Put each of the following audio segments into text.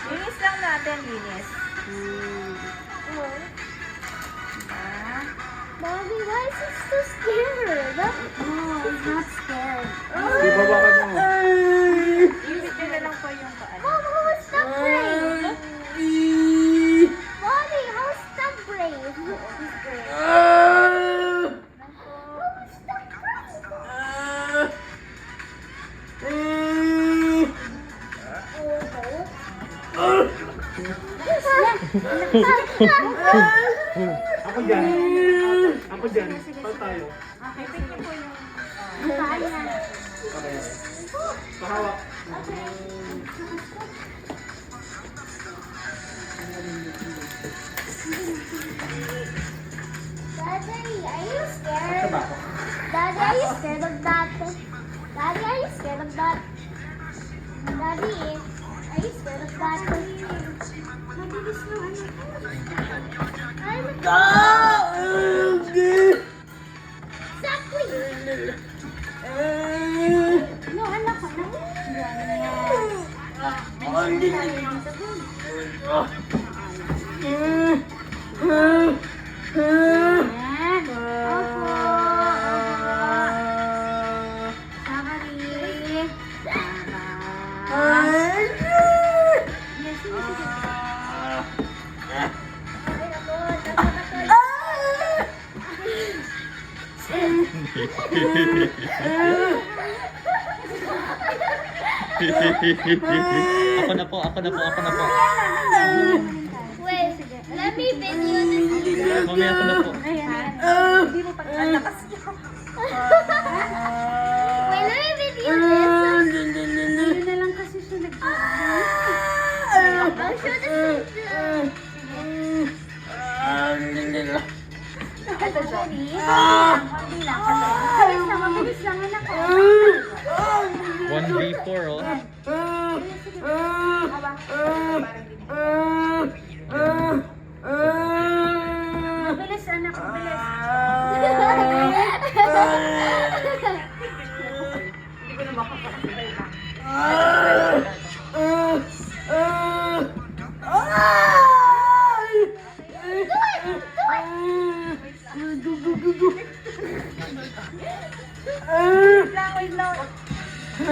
Linis lang natin, linis. Mommy, why is he so scared? No, he's not scared. Di ba baka mo? Isit nyo na lang po yung paan. Mom, who is that brave? Mommy, how is that brave? Who is that brave? Ako dyan. Ako dyan. Saan tayo? Isit nyo po yung... Okay. Pahawak. Daddy, are you scared? Sa bako. Daddy, are you scared of that? Daddy, are you scared of that? Daddy, are you scared of that? Mabilis na Exactly! No, anak ko na. Yan. Opo. Sakari. Yes, sige. Ay, ako. Ako na po. Wait, let me video this. Mamaya ako na po. Ayan. Hindi mo pa nalakas nyo. Wait, let me video this. Hindi na lang kasi siya I'll show this. Ito dyan. Konti lang. Mabilis lang, anak ko. 1v4 oh. Mabilis, anak ko. Mabilis. Hindi ko na makakakasabay na. Wait lang. I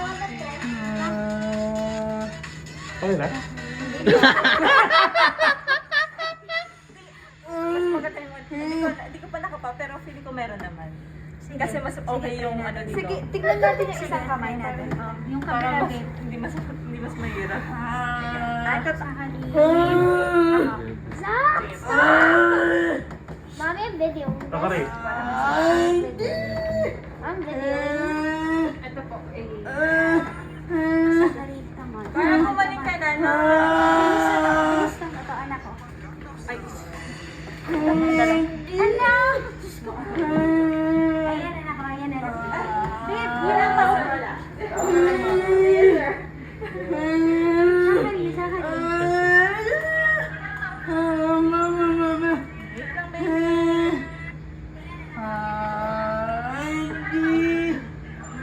want to try. Okay na? Mas maganda yung... Hindi ko pa nakapa, pero feeling ko meron naman. Kasi mas okay yung ano dito. Sige, tignan natin yung isang kamay natin. Yung Para kamera mas, din. hindi mas mahirap. Sakari. Stop! Mommy, I'm videoing this. Takari. I'm videoing. Ito po. Sakari, come on. Parang bumalik ka na, no? Bilis lang ito, anak ko. Ay, Anak! Diyos ko. Ayan, anak ko. Ayan, anak ko. Babe, hirap ako. Sakari, sakari. wait lang, baby.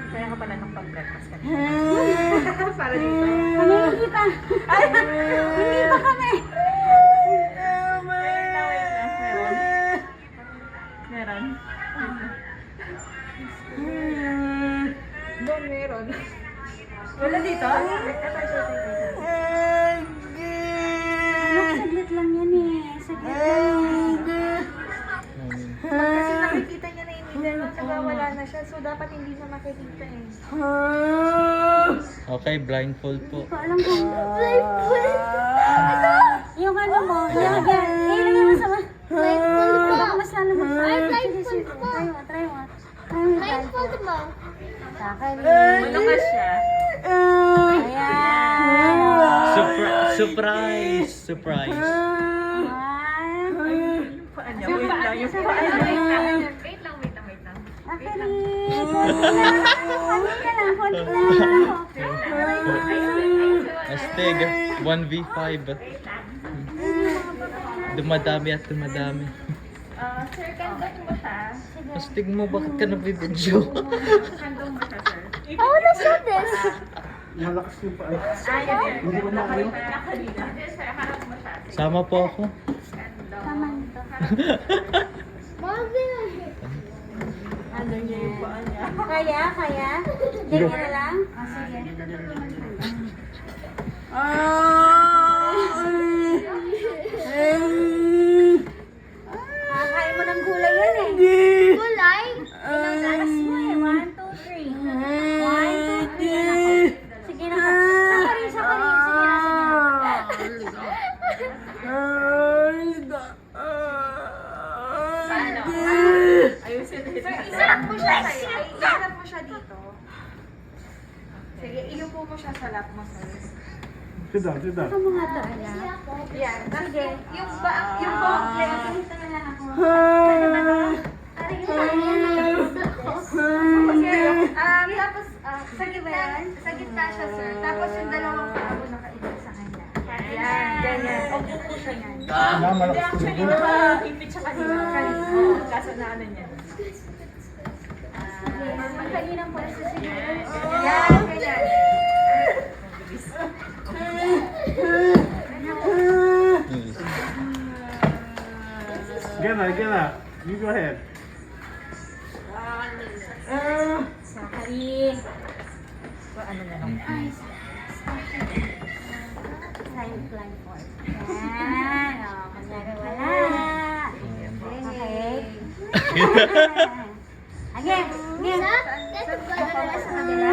Kaya ka pala nung pag-breakfast ka. Para dito. Kami, hindi pa. Hindi pa kami. Wait lang. Meron. Doon meron. Wala dito? Anak, saglit lang yan eh. Saglit lang. Kasi nakikita niya na yung middle at saka wala na siya. So, dapat hindi siya makikita eh. Okay, blindfold po. Hindi ko alam kung... Yung ano mo, yan. Ilagay mo sa... Baka mas lalo mo. Ay, Sige, sige. blindfold mo. Try mo, try mo. Try mo. Blindfold mo. Sakari. Malakas siya. Ayan. So Surprise! Surprise! Paan niya? Wait lang, yung paan niya. Wait lang. Akari, konti lang, konti lang. Astig, 1v5. Dumadami at dumadami. Sir, kandong mo siya. Astig mo, bakit ka nabibidyo? Kandong mo siya, sir. I wanna show this. Malakas yung paa. Ayan. Hindi ko makayo. Yes, sir. Harap mo siya. Sama po ako. Kandong. Tama nito. Ano niya yung paan niya? Kaya? Ganyan na lang? Sige. Kakain mo ng gulay yan eh. Gulay? Ilang galas mo eh. 1, 2, 3. 1, 2, 3. Ako. Sige na. Sakarin. Sige na. Paano? Ayusin na ito. Isarap mo siya sa'yo. Ay, isarap mo siya dito. Sige, iupo mo siya sa lap mo, sir. Sit down, sit down. Mga to. Yan. Sige. Yung bokle. Ito na lang ako. Tapos, sa gitna siya, sir. Tapos yung dalawang paa nakaibig sa kanya. Yan, ganyan. Opo po siya yan. Na, Hindi, malakas actually, yung naka-impit siya kanina. Oo, kaso na ano niya. Ang kaninang pwesto siguro. Yan, ganyan. Gana. You go ahead. Sakarin. Ano na lang. Flying forward. Yan. O, kunyari wala. Okay. Again. Sa kanila.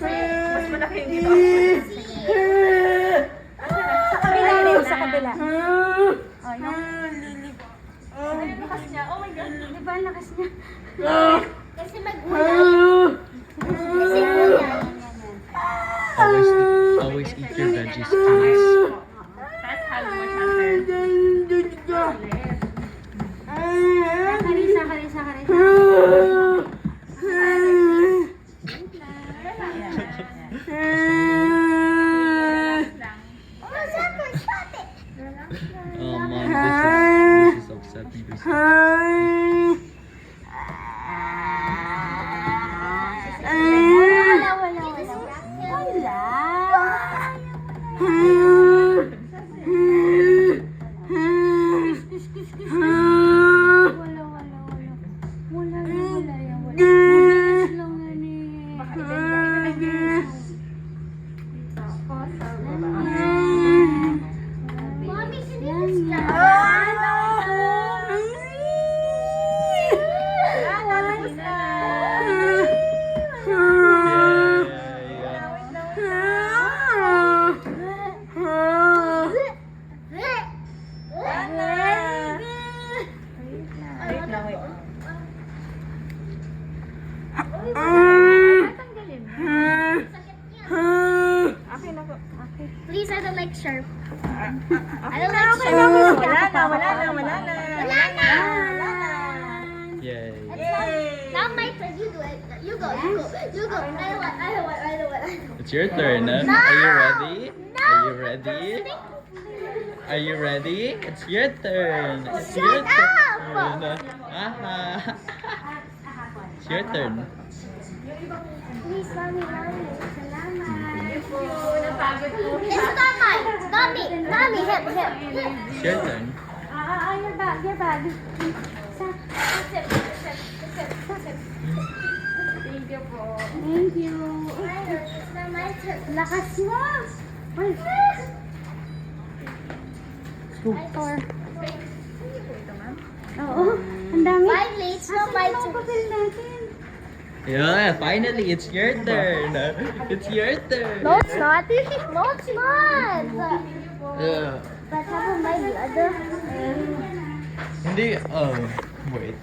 Mas malaki yung dito. Sa kabila. Oh, yung Ang lakas niya. Oh my God. di ba ang lakas niya? Kasi mag-ulan. Kasi yan. Always eat your veggies, please. Fast hug mo siya, sir. Sakarin. Oh man, this is upsetting. This Mommy, can you Wait lang, wait. Akin ako. Please, I don't like sharp. I don't Okay, like okay, sharp. okay. Wala na. Wala na. Yay. Now my turn. You do it. You go. I don't want. It's your turn. Huh? Are you ready? Are you ready? Are you ready? It's your turn. It's your Shut up! turn. Aha. It's your turn. Please, mommy. Salamat. Napagod po It's siya. not mine. Mommy, hip. It's your turn. Your bag. Thank you po. Thank you. It's not my turn. Lakas mo. Wait. Four. Oo. Ang dami. Finally, it's not my turn. Papel natin. Yeah, finally, it's your turn. It's your turn. No, it's not. No, it's not. Yeah. But how about my blood? Hindi, oh, wait.